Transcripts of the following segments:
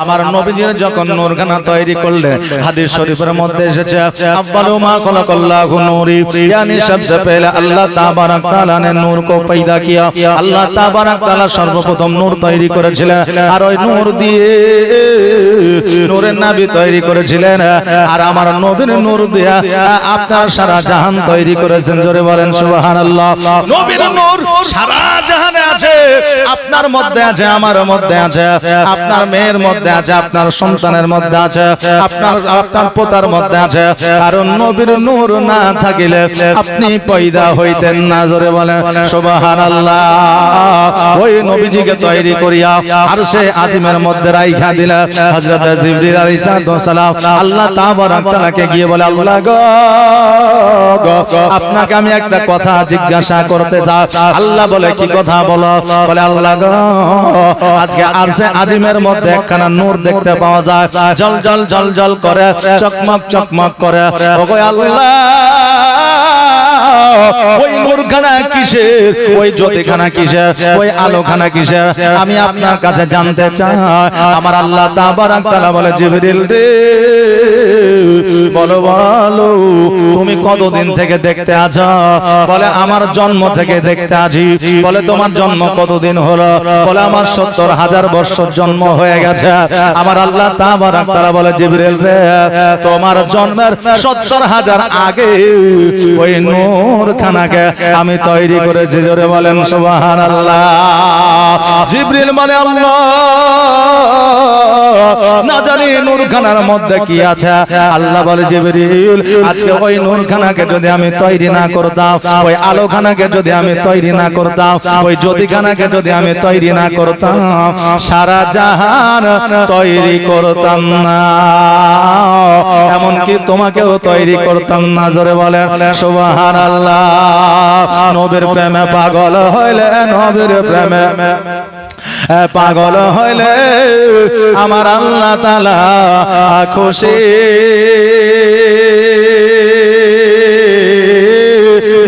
আমার নবীজির যখন নূরখানা তৈরি করলেন হাদিস শরীফের মধ্যে এসেছে अव्वलु मा खलक़ल्लाहु नूरी यानी सबसे पहले अल्लाह तबारक तआला ने नूर को पैदा किया अल्लाह तबारक तआला सर्वप्रथम नूर তৈরি করেছিলেন আর ওই নূর দিয়ে নূরের নবী তৈরি করেছিলেন আর আমার নবীর নূর দিয়ে আপনার সারা জাহান তৈরি করেছেন জোরে বলেন সুবহানাল্লাহ নবীর নূর সারা জাহানে আছে আপনার মধ্যে আছে আমার মধ্যে আছে আপনার মেয়ের মধ্যে আছে আপনার সন্তানের মধ্যে আছে আপনার পোতার মধ্যে আছে কারণ নবীর নূর না থাকিলে আপনি পয়দা হইতেন না জোরে বলেন সুবহানাল্লাহ ওই নবীজিকে তৈরি করিয়া আরশে আজিমের মধ্যে রাইখা দিলেন হযরত জিবরিল আলাইহিস সালাম আল্লাহ তাবারক তাআলাকে গিয়ে বলে আল্লাহ গো আপনাকে আমি একটা কথা জিজ্ঞাসা করতে চাই আল্লাহ বলে কি কথা বলো বলে আল্লাহ গো আজকে আরশে আজিমের মধ্যে একখানা নূর দেখতে পাওয়া যায় জল জল জল জল করে চকমক চকমক করে ওগো আল্লাহ ওই নূরখানা কিসের ওই জ্যোতিখানা কিসের ওই আলোখানা কিসের আমি আপনার কাছে জানতে চাই আমার আল্লাহ তাবারক তাআলা বলে জিবরিল রে বলো বলো তুমি কতদিন থেকে দেখতে আছো বলে আমার জন্ম থেকে দেখতে আছি বলে তোমার জন্ম কতদিন হলো বলে আমার ৭০,০০০ বছর জন্ম হয়ে গেছে আমার আল্লাহ তাবারক তাআলা বলে জিবরিল রে তোমার জন্মের ৭০,০০০ আগে ওই নূরখানাকে আমি তৈরি করেছি জোরে বলেন সুবহানাল্লাহ জিবরিল মানে আল্লাহ না জানি নূরখানার মধ্যে কি আছে আল্লাহ বলে জিবরিল আজকে ওই নূরখানাকে যদি আমি তৈরি না করতাম ওই আলোখানাকে যদি আমি তৈরি না করতাম ওই জ্যোতিখানাকে যদি আমি তৈরি না করতাম সারা জাহান তৈরি করতাম না এমনকি তোমাকেও তৈরি করতাম না জোরে বলেন সুবহানাল্লাহ নবীর প্রেমে পাগল হইলে নবীর প্রেমে পাগল হইলে আমার আল্লাহ তাআলা খুশি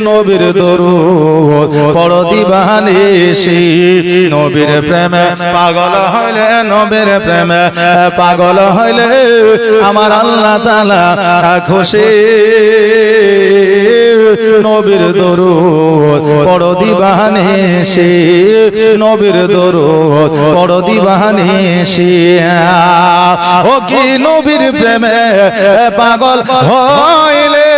নবীর দরুদ পড়ো দিবানিশি নবীর প্রেমে পাগল হইলে নবীর প্রেমে পাগল হইলে আমার আল্লাহ তাআলা খুশি নবীর দরুদ পড়ো দিবানিশি নবীর দরুদ পড়ো দিবানিশি ও কি নবীর প্রেমে পাগল হইলে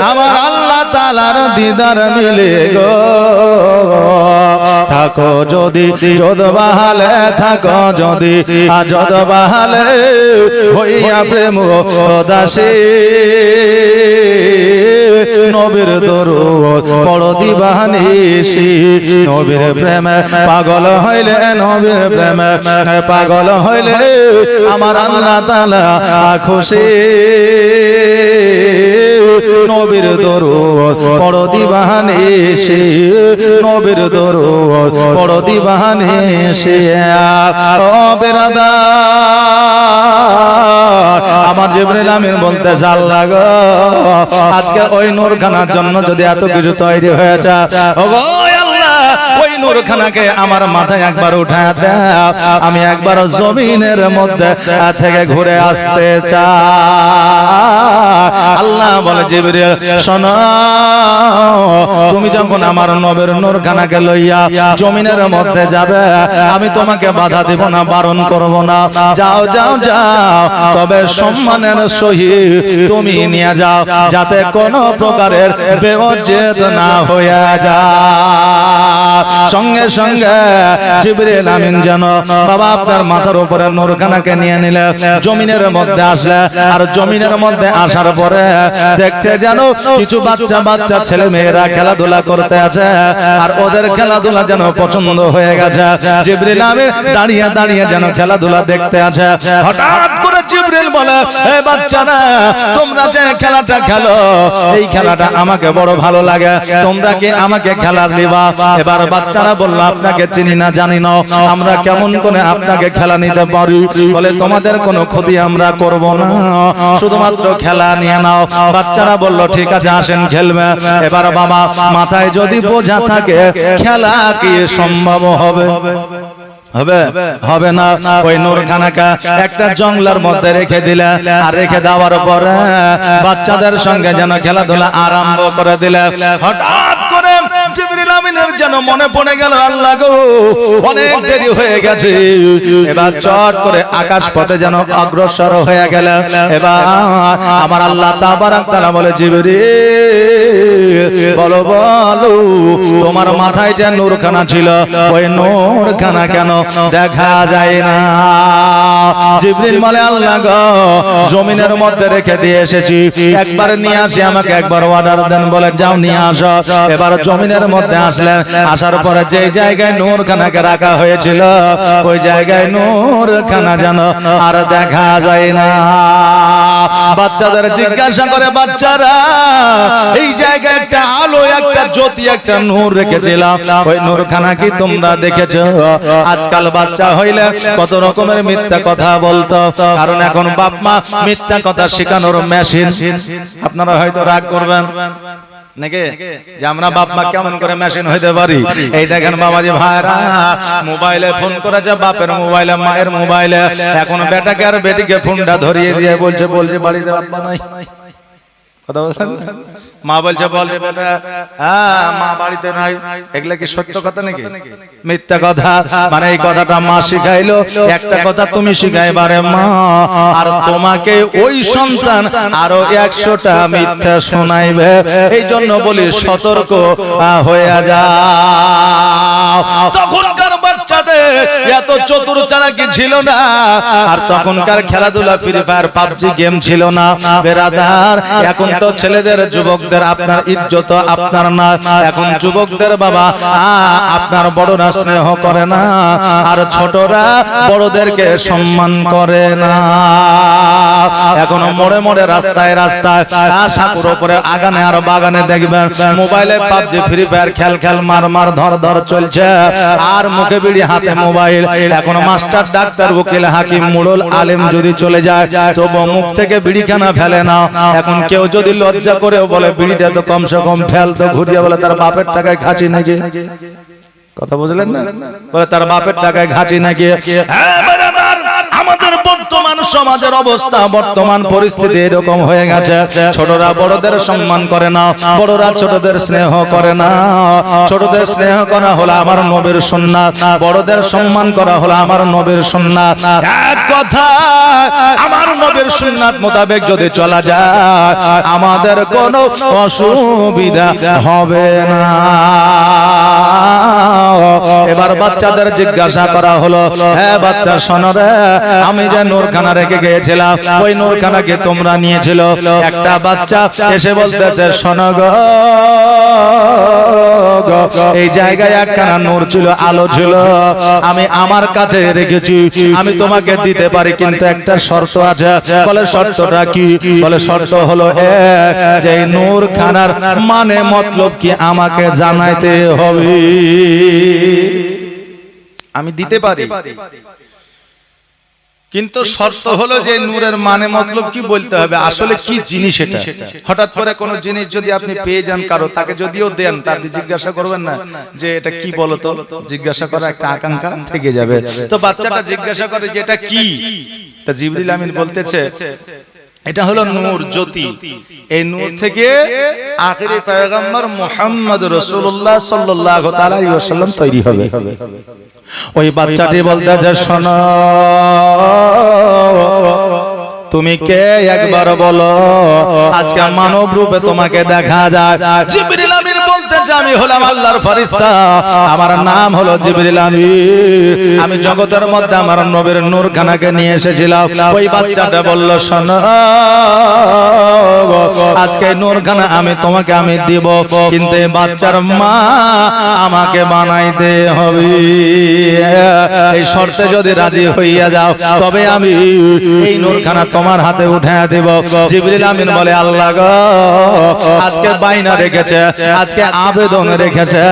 আমার আল্লাহ তাআলার দিদার মিলে গো থাকো যদি যদবাহালে থাকো যদি যদবাহালে হইয়া প্রেম দাসী নবীর দরুদ পড়ো দিবানিশি নবীর প্রেমে পাগল হইলে নবীর প্রেমে পাগল হইলে আমার আল্লাহ তাআলা খুশি নবীর দরুদ পড়ো দিবানিশি নবীর দরুদ পড়ো দিবানিশি ও বিরাদার আমার জিবরিল আমিন বলতে আল্লাহ গো আজকে ওই নূরখানার জন্য যদি এত কিছু তৈরি হয়েছে ওগো আল্লাহ ওই নূরখানাকে আমার মাথায় একবার উঠায় দাও আমি একবার জমিনের মধ্যে থেকে ঘুরে আসতে চাই আল্লাহ বলে জিবরিল শোনো তুমি যখন আমার নবীর নূরখানাকে লইয়া জমিনের মধ্যে যাবে আমি তোমাকে বাধা দেব না বারণ করব না যাও যাও যাও তবে সম্মানের সহিত তুমি নিয়ে যাও যাতে কোনো প্রকারের বেওয়াজ্জেদ না হয়ে যায় সঙ্গে সঙ্গে জিবরিল আমিন যেন বাবা আপনার মাথার উপরে নূরখানাকে নিয়ে নিলে জমিনের মধ্যে আসলে আর জমিনের মধ্যে আসার পরে দেখছে যেন কিছু বাচ্চা বাচ্চা ছেলে মেয়েরা খেলাধুলা করতে আছে আর ওদের খেলাধুলা যেন পছন্দ হয়ে গেছে জিবরিল আমিন দাঁড়িয়ে দাঁড়িয়ে যেন খেলাধুলা দেখতে আছে হঠাৎ করে জিবরিল বলে, হে বাচ্চারা, তোমরা যে খেলাটা খেলো এই খেলাটা আমাকে বড় ভালো লাগে, তোমরা কি আমাকে খেলা দিবা? এবার বাচ্চারা বলল, আপনাকে চিনি না জানি না, আমরা কেমন করে আপনাকে খেলা নিতে পারি? বলে, তোমাদের কোনো ক্ষতি আমরা করব না, শুধুমাত্র খেলা নিয়ে নাও। বাচ্চারা বলল, ঠিক আছে, আসেন খেলবে। এবার বাবা, মাথায় যদি বোঝা থাকে খেলা কি সম্ভব হবে? হবে হবে না। ওই নূরখানাকে একটা জঙ্গলের মধ্যে রেখে দিলে, আর রেখে দেওয়ার পরে বাচ্চাদের সঙ্গে যেন খেলাধুলা আরম্ভ করে দিলে, হঠাৎ করে জিবরিল আমিনের যেন মনে পড়ে গেল, আল্লাহ গো, অনেক দেরি হয়ে গেছে। এবার চট করে আকাশ পথে যেন অগ্রসর হয়ে গেল। এবার আমার আল্লাহ তাবারক তাআলা বলে, জিবরিল বলো বলো, তোমার মাথায় যে নূরখানা ছিল ওই নূরখানা কেন দেখা যায় না? জিবরিল বলে, আল্লাহ গো, জমিনের মধ্যে রেখে দিয়ে এসেছি, একবার নিয়ে আসি, আমাকে একবার অর্ডার দেন। বলে, যাও নিয়ে আসো। এবার জমিনের মধ্যে আসলেন, আসার পরে যে জায়গায় নূরখানাকে রাখা হয়েছিল ওই জায়গায় নূরখানা যেন আর দেখা যায় না। বাচ্চাদের জিজ্ঞাসা করে, বাচ্চারা, এই জায়গায় একটা আলো, একটা জ্যোতি, একটা নূর রেখেছিলাম, ওই নূরখানা কি তোমরা দেখেছো? আজকাল বাচ্চা হইলে কত রকমের মিথ্যা কথা বলতো, কারণ এখন বাপ মা মিথ্যা কথা শেখানোর মেশিন। আপনারা হয়তো রাগ করবেন নাকি যে আমরা বাপ মা কেমন করে মেশিন হইতে পারি? এই দেখেন বাবাজি ভাইরা, মোবাইলে ফোন করেছে, বাপের মোবাইলে, মায়ের মোবাইলে, এখন বেটাকে আর বেটিকে ফোনটা ধরিয়ে দিয়ে বলছে বাড়িতে বাপ্পা নাই। কথা বলছেন? মা বলছে, বলছে বেটা, হ্যাঁ মা বাড়িতে নাই। এগুলা কি সত্য কথা নাকি মিথ্যা কথা? মানে এই কথাটা মা শিখাইলো, একটা কথা তুমি শিখাইবারে মা, আর তোমাকে ওই সন্তান আরো 100টা মিথ্যা শোনাইবে। এই জন্য বলি, সতর্ক হয়ে যাও। তখনকার বাচ্চাদের এত চতুর চালাকি ছিল না, আর তখনকার খেলাধুলা ফ্রি ফায়ার, পাবজি গেম ছিল না বেরাদার। এখন তো ছেলেদের, যুবকদের আপনার ইজ্জত আপনার না। এখন যুবকদের বাবা আপনার বড়রা স্নেহ করে না, আর ছোটরা বড়দেরকে সম্মান করে না। এখন মোড়ে মোড়ে, রাস্তায় রাস্তায়, সাঁকুর উপরে, আগানে আর বাগানে দেখবেন মোবাইলে পাবজি ফ্রি ফায়ার খেল মার ধর চলছে, আর মুখে বিড়ি, হাতে মোবাইল। এখন মাস্টার, ডাক্তার, উকিল, হাকিম, মুড়ল, আলেম যদি চলে যায় তবু মুখ থেকে বিড়িখানা ফেলে না। এখন কেউ যদি লজ্জা করেও বলে, বিড়িটা তো কমসে কম ফেল, তো ঘুরিয়ে বলে তার বাপের টাকায় খাচ্ছি নাকি। কথা বুঝলেন না? বলে তার বাপের টাকায় খাচ্ছি নাকি। আমাদের বর্তমান সমাজের অবস্থা, বর্তমান পরিস্থিতি এরকম হয়ে গেছে, ছোটরা বড়দের সম্মান করে না, বড়রা ছোটদের স্নেহ করে না। ছোটদের স্নেহ করা হলো আমার নবীর সুন্নাত, বড়দের সম্মান করা হলো আমার নবীর সুন্নাত। এক কথা, আমার নবীর সুন্নাত মোতাবেক যদি চলা যায় আমাদের কোনো অসুবিধা হবে না। এবার বাচ্চাদের জিজ্ঞাসা করা হলো, হ্যাঁ বাচ্চা শোনো রে, আমি যে নূরখানা রেখে গিয়েছিলাম ওই নূরখানাকে তোমরা নিয়েছিল। একটা বাচ্চা এসে বলতেছে, শোনো গো, এই জায়গায় একখানা নূর ছিল, আলো ছিল, আমি আমার কাছে রেখেছি, আমি তোমাকে দিতে পারি, কিন্তু একটা শর্ত আছে। বলে, শর্তটা কি? বলে, শর্ত হলো যে নূরখানার মানে মতলব কি আমাকে জানাইতে হবে। আমি দিতে পারি, কিন্তু শর্ত হলো যে নূরের মানে মতলব কি বলতে হবে, আসলে কি জিনিস এটা। হঠাৎ করে কোন জিনিস যদি আপনি পেয়ে যান কারো, তাকে যদিও দেন, তার জিজ্ঞাসা করবেন না যে এটা কি বলতো, জিজ্ঞাসা করা একটা আকাঙ্ক্ষা থেকে যাবে। তো বাচ্চাটা জিজ্ঞাসা করে যে এটা কি, তা জিবরিল আমিন বলতেছে এটা হলো নূর, জ্যোতি। এই নূর থেকে আখিরি পয়গম্বর মুহাম্মদ রাসূলুল্লাহ সাল্লাল্লাহু তাআলা আলাইহি ওয়াসাল্লাম তৈরি হবে। ওই বাচ্চাটি বলতেছে, শোনো তুমি কে একবার বলো, আজকে মানব রূপে তোমাকে দেখা যায়। জিবরিল আমিন বলতেছে, আমি হলাম আল্লাহর ফেরেশতা, আমার নাম হলো জিবরিল আমিন, আমি জগতের মধ্যে আমার নবীর নূরখানাকে নিয়ে এসেছিলাম। ওই বাচ্চাটা বলল, শোনো আজকে নূরখানা আমি তোমাকে আমি দিব, কিন্তু এই বাচ্চার মা আমাকে বানাইতে হবে। এই শর্তে যদি রাজি হইয়া যাও তবে আমি এই নূরখানা তোমার হাতে উঠাইয়া দেব। জিবরিল আমিন বলে আল্লাহ গো, আজকে বাইনা রেখেছে, আজকে আবেদন রেখেছে,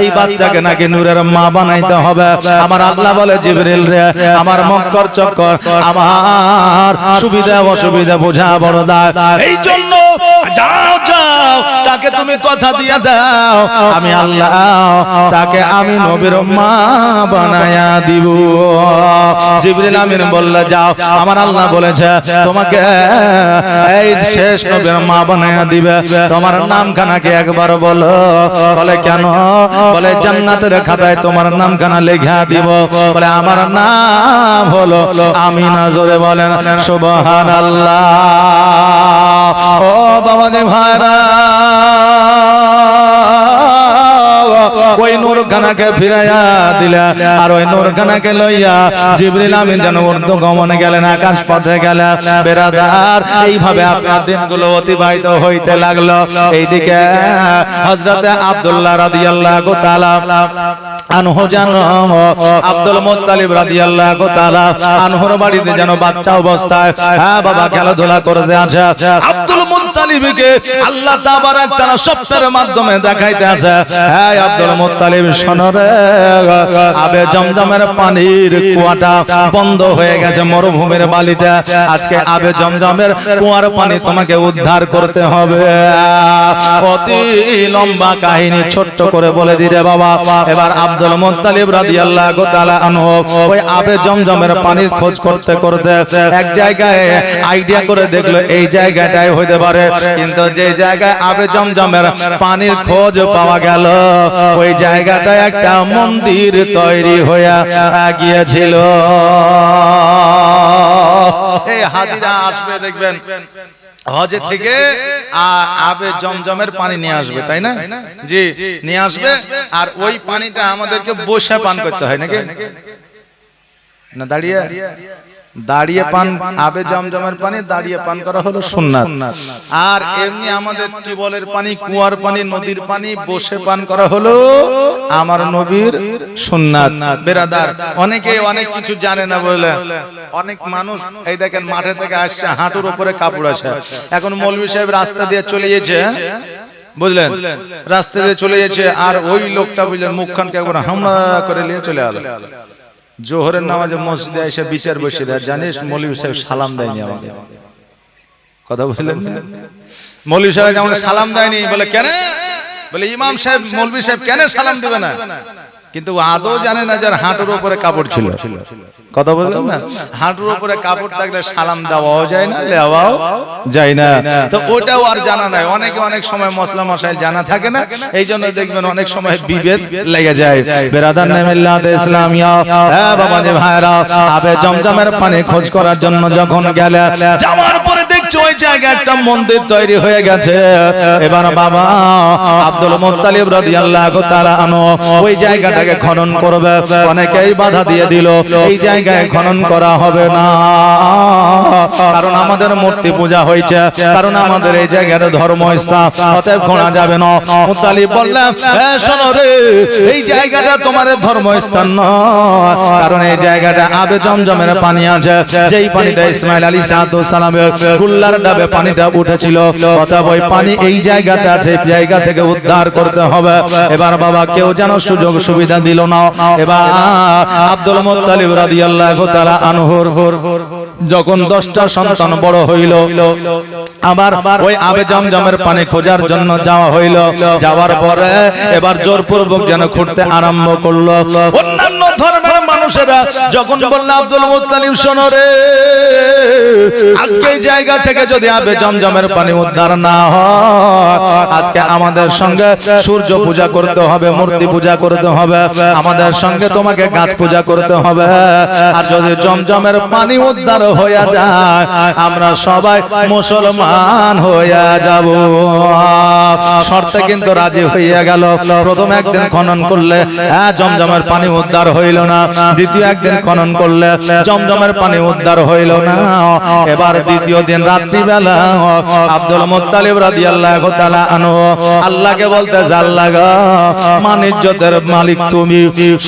এই বাচ্চাকে নাকি নূরের মা বানাইতে হবে। আমার আল্লাহ বলে জিবরিল রে, আমার মক্কর চক্কর, আমার সুবিধা অসুবিধা বোঝা বড় দায়, এই জন্য যাও যাও তাকে তুমি কথা দিয়ে দাও, আমি আল্লাহ তাকে আমি নবীর মা বানায়া দিব। জিবরিল আমিন বলল যাও, আমার আল্লাহ বলেছে তোমাকে এই শেষ নবীর মা বানায়া দিবে, তোমার নামখানা কি একবার বলো। বলে কেন? বলে জান্নাতের খাতায় তোমার নামখানা লেখা দিব। বলে আমার নাম হলো আমিনা। জোরে বলেন সুবহানাল্লাহ। ও বাবাজি ভাইরা, ওই নূরখানাকে ফিরাইয়া দিলা, আর ওই নূরখানাকে লইয়া জিবরিল আমিন যেন ঊর্ধ্ব গমনে গেলেন, আকাশ পথে গেলেন। বেরাদার, এইভাবে আপনার দিনগুলো অতিবাহিত হইতে লাগলো। এইদিকে হযরতে আব্দুল্লাহ রাদিয়াল্লাহু তাআলা আনহু জানো আব্দুল মুত্তালিব রাদিয়াল্লাহু তাআলা আনহুর বাড়িতে যেন বাচ্চা অবস্থায় হ্যাঁ বাবা খেলাধুলা করতে আছে। আব্দুল মুত্তালিবকে আল্লাহ তাবারাক তাআলা স্বপ্নের মাধ্যমে দেখাইতে আছে, হ্যাঁ আব্দুল মুত্তালিব শোনো রে, আবে জমজমের পানির কুয়াটা বন্ধ হয়ে গেছে মরুভূমির বালিতে, আজকে আবে জমজমের কুয়ার পানি তোমাকে উদ্ধার করতে হবে। অতি লম্বা কাহিনী ছোট্ট করে বলে দিলে বাবা। এবার আব্দুল মুত্তালিব রাদিয়াল্লাহু তাআলা আনহু ওই আবে জমজমের পানির খোঁজ করতে করতে এক জায়গায় আইডিয়া করে দেখলো এই জায়গাটাই হইতে পারে, কিন্তু যে জায়গায় আবে জমজমের পানির খোঁজ পাওয়া গেল ওই জায়গাটায় একটা মন্দির তৈরি হয়ে গিয়েছিল। এই হাজিরা আসবে দেখবেন হজে থেকে আবে জমজমের পানি নিয়ে আসবে, তাই না? জি, নিয়ে আসবে। আর ওই পানিটা আমাদেরকে বসে পান করতে হয় নাকি না দাঁড়িয়ে? দাঁড়িয়ে পান, আবে জমজমের পানি দাঁড়িয়ে পান করা হলো সুন্নাত। আর এমনি আমাদের টিউবওয়েলের পানি, কুয়ার পানি, নদীর পানি বসে পান করা হলো আমার নবীর সুন্নাত। বেরাদার, অনেকে অনেক কিছু জানে না বলে অনেক মানুষ এই দেখেন মাঠে থেকে আসছে, হাঁটুর উপরে কাপড় আছে। এখন মৌলভী সাহেব রাস্তা দিয়ে চলে গেছে, বুঝলেন, রাস্তা দিয়ে চলে গেছে, আর ওই লোকটা বুঝলেন মুখখানকে একবার হামলা করে নিয়ে চলে গেল। জোহরের নামাজে মসজিদে এসে বিচার বসে দেয়, জানিস মৌলভী সাহেব সালাম দেয়নি আমাকে। কথা বললেন, মৌলভী সাহেব আমাকে সালাম দেয়নি। বলে কেন? বলে ইমাম সাহেব মৌলভী সাহেব কেন সালাম দিবে না? কিন্তু আদৌ জানে না যার হাঁটুর উপরে কাপড় ছিল। কথা বললেন না, হাঁটুর উপরে কাপড় থাকলে সালাম দেওয়াও যায় না, লেওয়াও যায় না। তো ওটাও আর জানা নাই। অনেকে অনেক সময় মশলা মশাইল জানা থাকে না, এই জন্য দেখবেন অনেক সময় বিভেদ লেগে যায়। বেরাদার মিল্লাত ইসলামিয়া, হ্যাঁ বাবা জি ভাইরা, আবে জমজমের পানি খোঁজ করার জন্য যখন গেলে, যাওয়ার পরে দেখছো ওই জায়গায় একটা মন্দির তৈরি হয়ে গেছে। এবার বাবা আব্দুল মুত্তালিব রাদিয়াল্লাহু তাআলা আনহু ওই জায়গাটাকে খনন করবে। অনেকেই বাধা দিয়ে দিল, এই জায়গায় খনন করা হবে না, কারণ আমাদের মূর্তি পূজা হয়েছে, কারণ আমাদের এই জায়গার ধর্মস্থান, অতএব খোঁড়া যাবে না। মুত্তালিব বললেন, শোনো রে, এই জায়গাটা তোমাদের ধর্মস্থান নয়, কারণ এই জায়গাটা আবে জমজমের পানি আছে, যেই পানিটা ইসমাইল আলাইহিস সালামের গুল্লার ডাবে পানিটা উঠেছিল, অতএব ওই পানি এই জায়গাতে আছে, এই জায়গা থেকে উদ্ধার করতে হবে। এবার বাবা কেউ যেন সুযোগ সুবিধা দিল না। এবার আব্দুল মুত্তালিব রাদিয়াল্লাহু তাআলা আনহুর যখন 10টা সন্তান বড় হইল, আবার ওই আবে জমজমের পানি খোঁজার জন্য যাওয়া হইল। যাওয়ার পরে এবার জোরপূর্বক যেন খুঁড়তে আরম্ভ করলো। অন্যান্য ধর্মের মানুষেরা যখন বলল আব্দুল মুত্তালিব শোনো রে, আজকে এই জায়গা থেকে যদি আবে জমজমের পানি উদ্ধার না হয়, আজকে আমাদের সঙ্গে সূর্য পূজা করতে হবে, মূর্তি পূজা করতে হবে, আমাদের সঙ্গে তোমাকে গাছ পূজা করতে হবে। আর যদি জমজমের পানি উদ্ধার হয়ে যায়, আমরা সবাই মুসলমান হয়ে যাব। শর্তে কিন্তু রাজি হইয়া গেল। প্রথম একদিন খনন করলে জমজমের পানি উদ্ধার হইল না। দ্বিতীয় একদিন খনন করলে জমজমের পানি উদ্ধার হইল না। এবার দ্বিতীয় দিন রাত্রিবেলা আব্দুল মুত্তালিব রাদিয়াল্লাহু তাআলা আনহু আল্লাহকে বলতেছে, আল্লাহ গো, মান ইজ্জতের মালিক তুমি,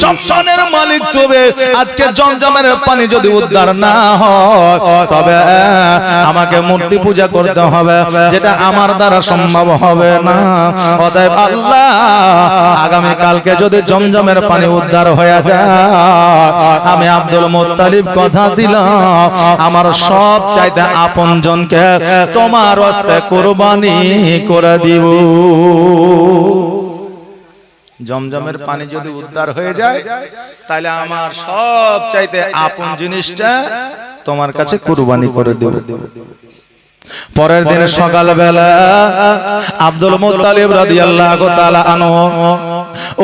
সম্মানের মালিক তুমি, আজকে জমজমের পানি যদি উদ্ধার না হয় তবে আমাকে মূর্তি পূজা করতে হবে, যেটা আমার দ্বারা সম্ভব হবে না। অতএব আল্লাহ, আগামী কালকে যদি জমজমের পানি উদ্ধার হয়ে যায়, আমি আব্দুল মুত্তালিব কথা দিলাম আমার সব চাইতে আপনজনকে তোমার হস্তে কুরবানি করে দিব। জমজমের পানি যদি উদ্ধার হয়ে যায় তাহলে আমার সব চাইতে আপন জিনিসটা তোমার কাছে কুরবানি করে দেব। পরের দিন সকালবেলা আব্দুল মুত্তালিব রাদিয়াল্লাহু তাআলা আনহু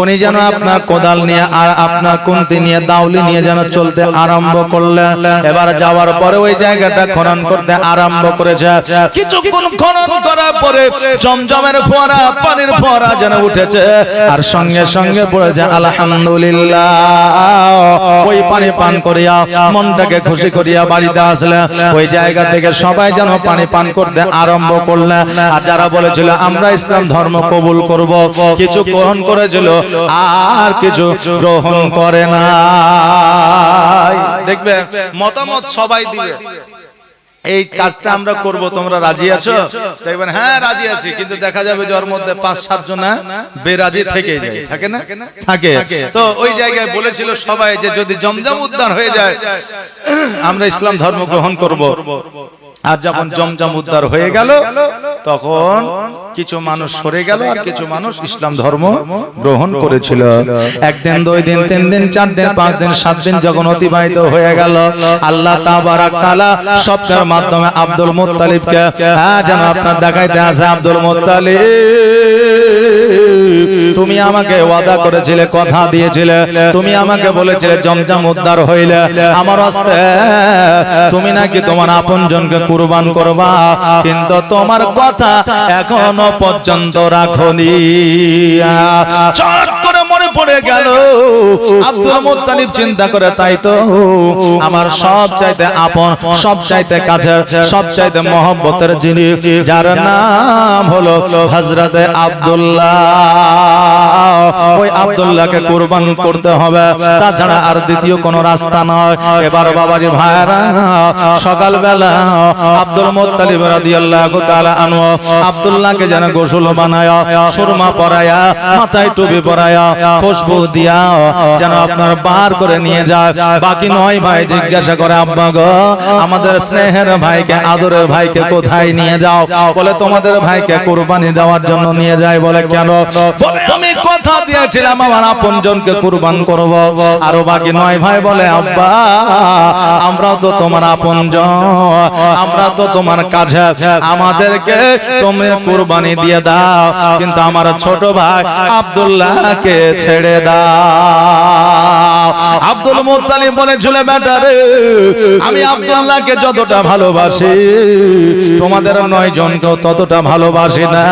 উনি যেন আপনার কোদাল নিয়ে আর আপনার কুন্তি নিয়ে দাউলি নিয়ে যেন চলতে আরম্ভ করলেন। এবার যাওয়ার পরে ওই জায়গাটা খনন করতে আরম্ভ করেছে। কিছুক্ষণ খনন করার পরে জমজমের ফোয়ারা, পানির ফোয়ারা যেন উঠেছে আর সঙ্গে সঙ্গে পড়েছে আলহামদুলিল্লাহ। ওই পানি পান করিয়া মনটাকে খুশি করিয়া বাড়িতে আসলেন। ওই জায়গা থেকে সবাই যেন পানি পান করতে আরম্ভ করলেন। আর যারা বলেছিল আমরা ইসলাম ধর্ম কবুল করব, কিছু গ্রহণ করেছিল আর কিছু গ্রহণ করে না। দেখবে মতামত সবাই দিবে, এই কাজটা আমরা করব, তোমরা রাজি আছো? দেখবেন হ্যাঁ রাজি আছি, কিন্তু দেখা যাবে যে ওর মধ্যে 5-7 জন বেরাজি থেকে যায়, থাকে না? থাকে। তো ওই জায়গায় বলেছিল সবাই যে যদি জমজম উদ্ধার হয়ে যায় আমরা ইসলাম ধর্ম গ্রহণ করব। আর যখন জমজম উদ্ধার হয়ে গেল তখন কিছু মানুষ সরে গেল আর কিছু মানুষ ইসলাম ধর্ম গ্রহণ করেছিল। একদিন, 2 দিন, 3 দিন, 4 দিন, 5 দিন, 7 দিন যখন অতিবাহিত হয়ে গেল, আল্লাহ তাবারাক তাআলা স্বপ্নের মাধ্যমে আব্দুল মুত্তালিবকে যেন আপনার দেখাইতে আসে, আব্দুল মুত্তালিব তুমি আমাকে ওয়াদা করেছিলে, কথা দিয়েছিলে, তুমি আমাকে বলেছিলে জমজম উদ্ধার হইলে আমার হস্তে তুমি নাকি তোমার আপনজনকে কুরবান করবা, কিন্তু তোমার কথা এখনো পর্যন্ত রাখনি। চট করে মনে পড়ে গেল আব্দুল মুত্তালিব চিন্তা করে, তাই তো আমার সব চাইতে আপন, সব চাইতে কাছের, সব চাইতে মহব্বতের যিনি, যার নাম হলো হযরতে আব্দুল্লাহ, ওই আব্দুল্লাহকে কুরবান করতে হবে, তাছাড়া আর দ্বিতীয় কোনো রাস্তা নয়। এবার বাবাজি ভাইরা সকালবেলা আব্দুল মুত্তালিব রাদিয়াল্লাহু তাআলা আনহু আব্দুল্লাহকে যেন গোসল বানায়া, সুরমা পরায়া, মাথায় টুপি পরায়া, খুশবু দিয়া যেন আপনার বার করে নিয়ে যায়। বাকি 9 ভাই জিজ্ঞাসা করে, আব্বা গো আমাদের স্নেহের ভাইকে, আদরের ভাইকে কোথায় নিয়ে যাও? বলে তোমাদের ভাইকে কুরবানি দেওয়ার জন্য নিয়ে যায়। বলে কেন? বলে আমি কথা দিয়েছিলাম আমার আপনজনকে কুরবান করব। আর বাকি 9 ভাই বলে, আব্বা আমরাও তো তোমার আপনজন, আমরা তো তোমার কাছে, আমাদেরকে তুমি কুরবানি দিয়ে দাও, কিন্তু আমার ছোট ভাই আব্দুল্লাহকে ছেড়ে দাও। আব্দুল মুত্তালিব বলেছিল, বেটা রে আমি আব্দুল্লাহকে যতটা ভালোবাসি তোমাদের 9 জনকেও ততটা ভালোবাসি না,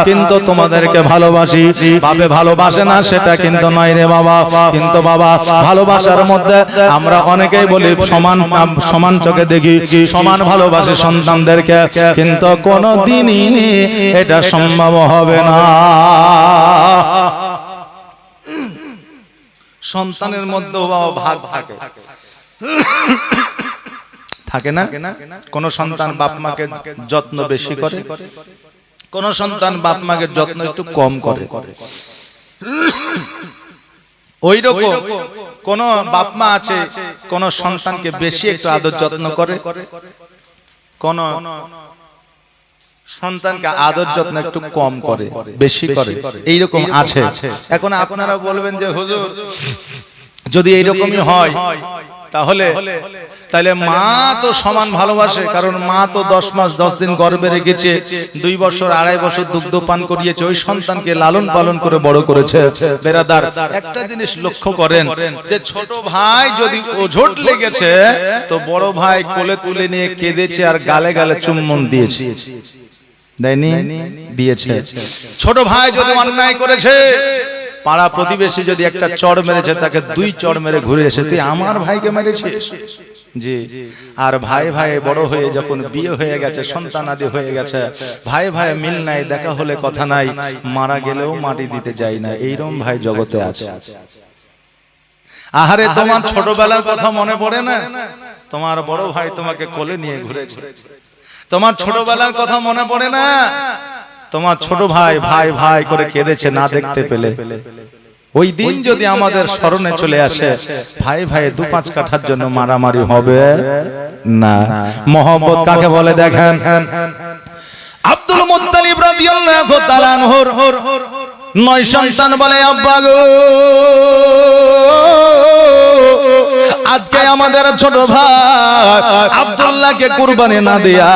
কিন্তু তোমাদেরকে ভালোবাসি। ভাবে ভালোবাসে না সেটা কিন্তু নয় রে বাবা, কিন্তু বাবা ভালোবাসার মধ্যে আমরা অনেকেই বলি সমান, সমান চোখে দেখি, সমান ভালোবাসে সন্তানদেরকে, কিন্তু কোনোদিনই এটা সম্ভব হবে না। সন্তানের মধ্যেও বাবা ভাগ থাকে, থাকে না? কোন সন্তান বাপ মাকে যত্ন বেশি করে, কোন সন্তান বাপ মাকে যত্ন একটু কম করে। ওই রকম কোন বাপ মা আছে কোন সন্তানকে বেশি একটু আদর যত্ন করে, কোন সন্তানকে আদর যত্ন একটু কম করে, বেশি করে, এইরকম আছে। এখন আপনারা বলবেন যে হুজুর যদি এইরকমই হয় তাহলে মা তো সমান ভালোবাসে, কারণ মা তো 10 মাস 10 দিন গর্ভে রেখেছে, 2 বছর 2.5 বছর দুগ্ধ পান করিয়েছে, ওই সন্তানকে লালন পালন করে বড় করেছে। বেরাদার একটা জিনিস লক্ষ্য করেন যে ছোট ভাই যদি ওঝট লেগেছে তো বড় ভাই কোলে তুলে নিয়ে কেঁদেছে আর গালে গালে চুম্বন দিয়েছে, দেয়নি? দিয়েছে। ছোট ভাই যদি অন্যায় করেছে পাড়া প্রতিবেশী যদি একটা চড় মেরেছে তাকে 2 চড় মেরে ঘুরে এসে তুই আমার ভাইকে মেরেছিস জি। আর ভাই ভাই বড় হয়ে যখন বিয়ে হয়ে গেছে, সন্তান আদি হয়ে গেছে, ভাই ভাই মিল নাই, দেখা হলে কথা নাই, মারা গেলেও মাটি দিতে যায় না, এইরকম ভাই জগতে আছে। আহারে তোমার ছোটবেলার কথা মনে পড়ে না? তোমার বড় ভাই তোমাকে কোলে নিয়ে ঘুরেছে, তোমার ছোটবেলার কথা মনে পড়ে না? তোমার ছোট ভাই ভাই ভাই করে কেঁদেছে না দেখতে পেলে। ওই দিন যদি আমাদের স্মরণে চলে আসে, ভাই ভাই 2-5 কাঠার জন্য মারামারি হবে না। মহব্বত কাকে বলে দেখেন। আব্দুল মুত্তালিব রাদিয়াল্লাহু তাআলা আনহুর 9 সন্তান বলে, আব্বা গো আজকে আমাদের ছোট ভাই আব্দুল্লাহকে কুরবানি না দিয়া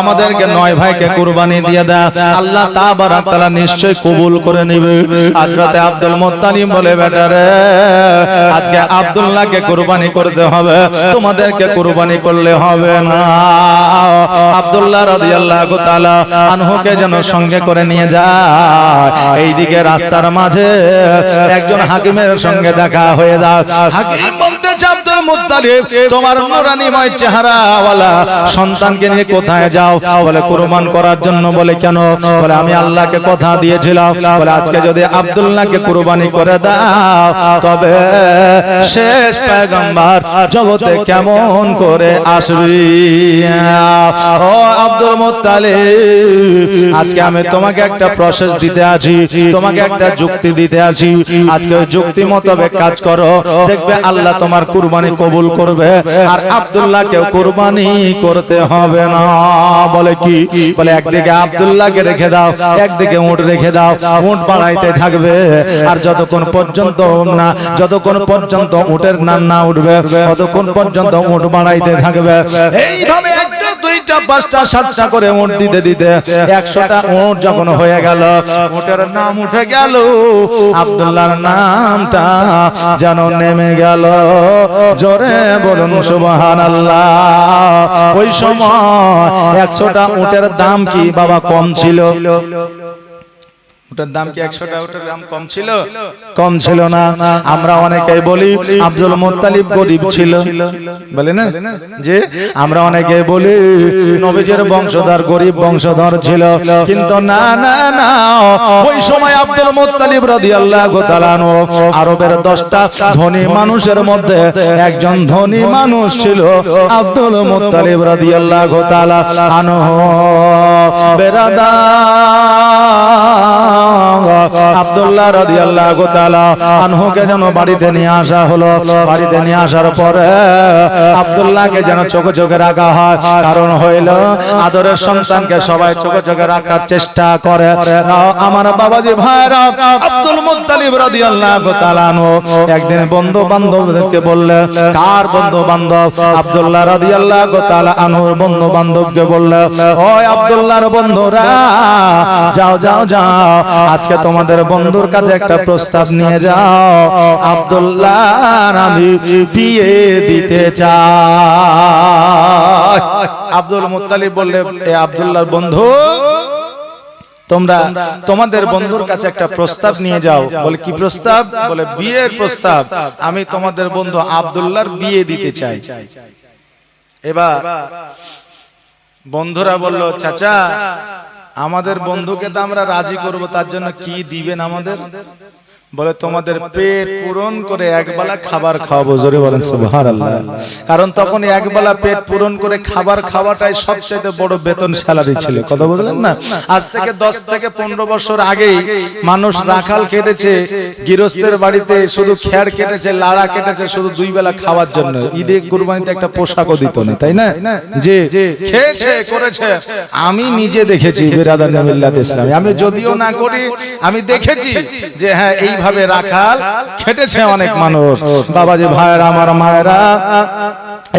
আমাদেরকে 9 ভাইকে কুরবানি দিয়ে দাও, আল্লাহ তাবারক তাআলা নিশ্চয় কবুল করে নেবে। হযরতে আব্দুল মুত্তালিব বলে, বেটা রে আজকে আব্দুল্লাহকে কুরবানি করতে হবে, তোমাদেরকে কুরবানি করলে হবে না। আব্দুল্লাহ রাদিয়াল্লাহু তাআলা আনহুকে যেন সঙ্গে করে নিয়ে যায়। এইদিকে রাস্তার মাঝে একজন হাকিমের সঙ্গে দেখা হয়ে যায়। হাকিম বলতে আব্দুল মুত্তালিব তোমার নূরানীময় চেহারাওয়ালা সন্তানকে নিয়ে কোথায় যাও? বলে কুরবান করার জন্য। বলে কেন? বলে আমি আল্লাহকে কথা দিয়েছিলাম, বলে আজকে যদি আব্দুল্লাহকে কুরবানি করে দাও তবে শেষ পয়গম্বর জগতে কেমন করে আসবি? ও আব্দুল মুত্তালিব আজকে আমি তোমাকে একটা প্রসেস দিতে আছি, তোমাকে একটা যুক্তি দিতে আছি, আজকে ওই যুক্তি মোতাবেক কাজ করো, দেখবে আল্লাহ তোমার কুরবানি কবুল করবে আর আব্দুল্লাহকেও কুরবানি করতে হবে না। বলে কি? বলে একদিকে আব্দুল্লাহকে রেখে দাও, একদিকে উট রেখে দাও, উট বাড়াইতে থাকবে আর যতক্ষণ পর্যন্ত উটের নাম না উঠবে ততক্ষণ পর্যন্ত উট বাড়াইতে থাকবে। এইভাবে 1টা 2টা 5টা 7টা করে উট দিতে দিতে 100টা উট যখন হয়ে গেল, উটের নাম উঠে গেল, আব্দুল্লাহর নামটা যেন নেমে গেল। জোরে বলুন সুবহানাল্লাহ। ওই সময় 100টা উটের দাম কি বাবা কম ছিল? উটের দাম কি 100টা উটের দাম কম ছিল? কম ছিল না। আমরা অনেকেই বলি আব্দুল মুত্তালিব গরিব ছিল, বলে না যে আমরা অনেকেই বলি নবীজির বংশধর গরিব বংশধর ছিল, কিন্তু না না না, ওই সময় আব্দুল মুত্তালিব রাদিয়াল্লাহু তাআলা আনহু আরবের 10টা ধনী মানুষের মধ্যে একজন ধনী মানুষ ছিল আব্দুল মুত্তালিব রাদিয়াল্লাহু তাআলা আনহু। আব্দুল্লাহ রাদিয়াল্লাহু তাআলা আনহুকে যেন বাড়িতে নিয়ে আসা হলো। বাড়িতে নিয়ে আসার পরে আব্দুল্লাহকে যেন চোখে চোখে রাখা হয়, কারণ হইল আদরের সন্তানকে সবাই চোখে চোখে রাখার চেষ্টা করে। আমার বাবাজি ভাইরা, আব্দুল মুত্তালিব রাদিয়াল্লাহু তাআলা আনহু একদিন বন্ধু বান্ধবদেরকে বললেন, কার বন্ধু বান্ধব? আব্দুল্লাহ রাদিয়াল্লাহু তাআলা আনহুর বন্ধু বান্ধবকে বললেন, ওই আব্দুল্লাহর বন্ধুরা যাও যাও যাও, আজকে তোমাদের বন্ধুর কাছে একটা প্রস্তাব নিয়ে যাও, আব্দুল্লাহর আমি বিয়ে দিতে চাই। আব্দুল মুত্তালিব বললে, এ আব্দুল্লাহর বন্ধু তোমরা তোমাদের বন্ধুর কাছে একটা প্রস্তাব নিয়ে যাও। বলে কি প্রস্তাব? বলে বিয়ের প্রস্তাব, আমি তোমাদের বন্ধু আব্দুল্লাহর বিয়ে দিতে চাই। এবার বন্ধুরা বলল, চাচা আমাদের বন্ধুকে তো আমরা রাজি করব, তার জন্য কি দিবেন আমাদের? বলে তোমাদের পেট পূরণ করে একবেলা খাবার খাওয়াবো। জোরে বলেন সুবহানাল্লাহ। কারণ তখন একবেলা পেট পূরণ করে খাবার খাওয়াটাই সবচেয়ে বড় বেতন স্যালারি ছিল। কথা বুঝলেন না? আজ থেকে 10 থেকে 15 বছর আগেই মানুষ রাখাল কেটেছে, গৃহস্থের বাড়িতে শুধু খেয়ার কেটেছে, লাড়া কেটেছে শুধু 2 বেলা খাওয়ার জন্য। ঈদে কুরবানিতে একটা পোশাকও দিত না, তাই না? যে খেয়েছে করেছে, আমি নিজে দেখেছি বিরাদার মিল্লাত ইসলামী, আমি যদিও না করি আমি দেখেছি যে হ্যাঁ এইভাবে রাখাল খেটেছে অনেক মানুষ। বাবাজি ভাইরা, আমার মায়েরা,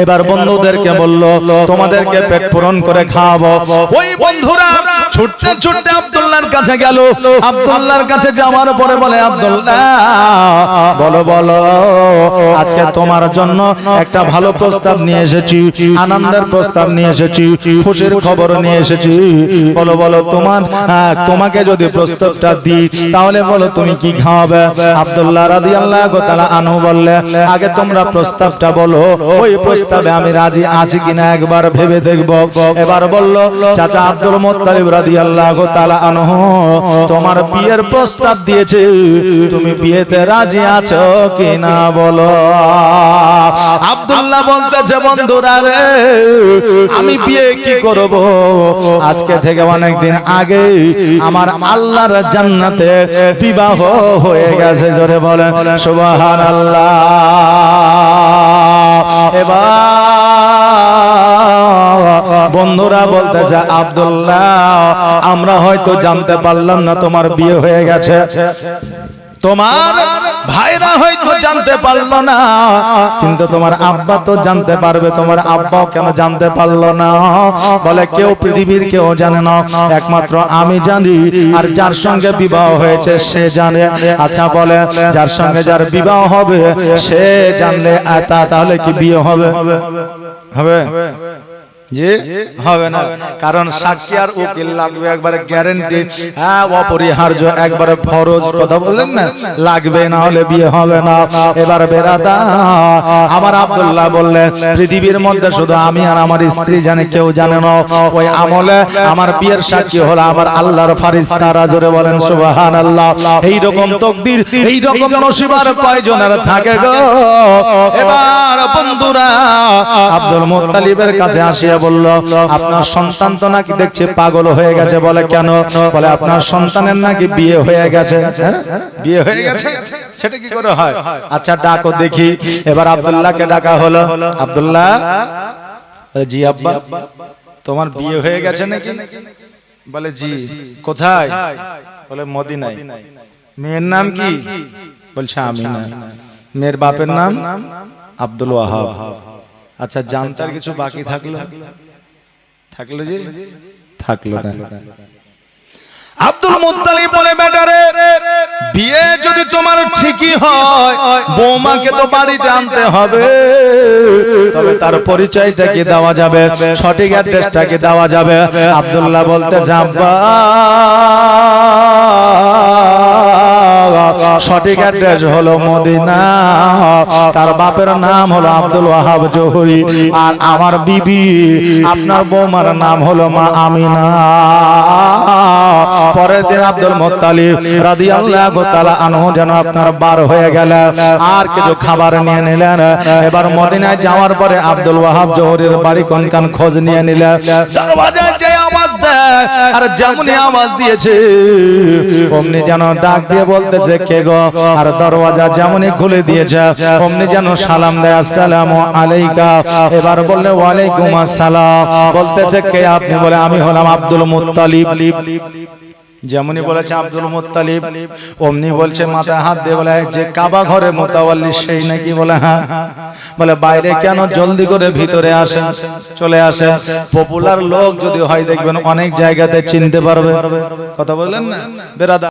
এবার বন্ধুদেরকে বলল তোমাদেরকে পেট পূরণ করে খাওয়াবো। ওই বন্ধুরা ছুটতে ছুটতে আব্দুল্লাহর কাছে গেল। আব্দুল্লাহর কাছে যাওয়ার পরে বলে, আব্দুল্লাহ বলো বলো, আজকে তোমার জন্য একটা ভালো প্রস্তাব নিয়ে এসেছি, আনন্দের প্রস্তাব নিয়ে এসেছি, খুশির খবর নিয়ে এসেছি। বলো বলো, তোমাকে যদি প্রস্তাবটা দিই তাহলে বলো তুমি কি খাওয়াবে? আব্দুল্লাহ রাদিয়াল্লাহু তাআলা আনহু বললে, আগে তোমরা প্রস্তাবটা বলো, ওই প্রস্তাবে আমি রাজি আছি কিনা একবার ভেবে দেখব। এবার বলল চাচা আব্দুল মুত্তালিব রাদিয়াল্লাহু তাআলা আনহু তোমার বিয়ের প্রস্তাব দিয়েছে, তুমি বিয়েতে রাজি আছো কিনা বলো। আব্দুল্লাহ বলতেছে, বন্ধুরা রে, আমি বিয়ে কি করব? আজকে থেকে অনেক দিন আগে আমার আল্লাহর জান্নাতে বিবাহ হয়ে গেছে। জোরে বলেন সুবহানাল্লাহ। এবার বন্ধুরা বলতেছে, আব্দুল্লাহ আমরা হয়তো জানতে পারলাম না তোমার বিয়ে হয়ে গেছে, তোমার ভাইরা হয়তো জানতে পারলো না, কিন্তু তোমার আব্বা তো জানতে পারবে। তোমার আব্বাও কেন জানতে পারলো না? বলে কেউ পৃথিবীর কেউ জানে না, একমাত্র আমি জানি, আর যার সঙ্গে বিবাহ হয়েছে সে জানে। আচ্ছা বলে, যার সঙ্গে যার বিবাহ হবে সে জানলে তাহলে কি বিয়ে হবে? হবে জি হবে না, কারণ সাক্ষী আর উকিল লাগবে, একবারে গ্যারান্টি, হ্যাঁ অপরিহার্য, একবারে ফরজ, কথা বললেন না, লাগবে, না হলে বিয়ে হবে না। এবার বেরাদা আমার আব্দুল্লাহ বললেন, পৃথিবীর মধ্যে শুধু আমি আর আমার স্ত্রী জানে, কেউ জানে না। ওই আমলে আমার বিয়ের সাক্ষী হলো আমার আল্লাহর ফারিস্তারা। জোরে বলেন সুবহানাল্লাহ। এই রকম তাকদীর, এই রকম নসিব আর কয়জনের থাকে গো। এবার বন্ধুরা আব্দুল মুত্তালিবের কাছে আসিয়া বলল, আপনার সন্তান তো নাকি দেখছে পাগল হয়ে গেছে। বলে কেন? বলে আপনার সন্তানের নাকি বিয়ে হয়ে গেছে। বিয়ে হয়ে গেছে, সেটা কি করে হয়? আচ্ছা ডাকো দেখি। এবার আব্দুল্লাহকে ডাকা হলো। আব্দুল্লাহ, জি আব্বা, তোমার বিয়ে হয়ে গেছে নাকি? বলে জি। কোথায়? বলে মদিনায়। মেয়ের নাম কি? বলছে আমিনা। মেয়ের বাপের নাম আব্দুল ওয়াহাব। আচ্ছা জানতে আর কিছু বাকি থাকলো? থাকলো জি? থাকলো না। আব্দুল মুত্তালিব বলে, বেটারে বিয়ে যদি তোমার ঠিকই হয়, বৌমাকে তো বাড়িতে আনতে হবে, তবে তার পরিচয়টা কি দেওয়া যাবে, সঠিক অ্যাড্রেসটা কি দেওয়া যাবে? আব্দুল্লাহ বলতে, আব্বা সঠিক অ্যাড্রেস হলো মদিনা, তার বাপের নাম হলো আব্দুল ওয়াহাব জহুরি, আর আমার বিবি আপনার বৌমার নাম হলো মা আমিনা। পরের দিন আব্দুল মুত্তালিব রাদিয়াল্লাহু তাআলা আনহু যেন আপনার বার হয়ে গেলেন, আর কিছু খাবার নিয়ে নিলেন। এবার মদিনায় যাওয়ার পরে আব্দুল ওয়াহাব জহুরির বাড়ি কোনখান খোঁজ নিয়ে নিলেন। দরওয়াজায় যে আওয়াজ দেয়, আর যেমনই আওয়াজ দিয়েছে অমনি যেন ডাক দিয়ে বলতেছে কে গো, আর দরওয়াজা যেমনই খুলে দিয়েছে অমনি যেন সালাম দেয়, আসসালামু আলাইকা। এবার বললে ওয়ালাইকুম আসসালাম। বলতেছে কে আপনি? বলে আমি হলাম আব্দুল মুত্তালিব। যেমনই বলেছে আব্দুল মুত্তালিব, অমনি বলছে মাথায় হাত দিয়ে, বলে যে কাবা ঘরে মোতাওয়াল্লি সেই নাকি? বলে হ্যাঁ। বলে বাইরে কেন, জলদি করে ভিতরে আসেন, চলে আসেন। পপুলার লোক যদি হয় দেখবেন অনেক জায়গাতে চিনতে পারবে। কথা বললেন না বেরাদা?